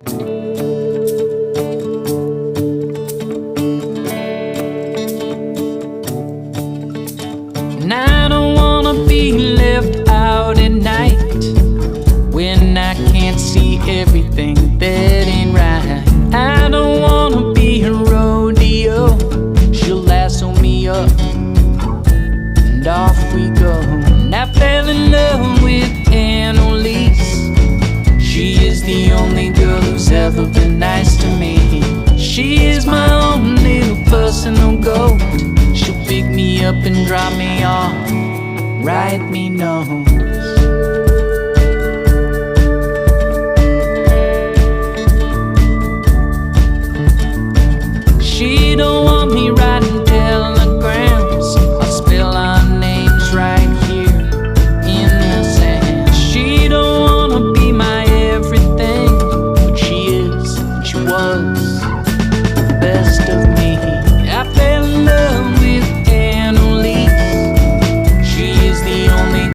And I don't wanna be left out at night when I can't see everything that ain't right. I don't wanna be a rodeo. She'll lasso me up and off we go. And I fell in love with Annalise. She is the only girl who's ever been nice to me. She is my own little personal goat. She'll pick me up and drop me off, write me notes. She don't want me writing telegrams. I'll spell our names right here in the sand. She don't wanna be my everything, but she is, and she was the best of me.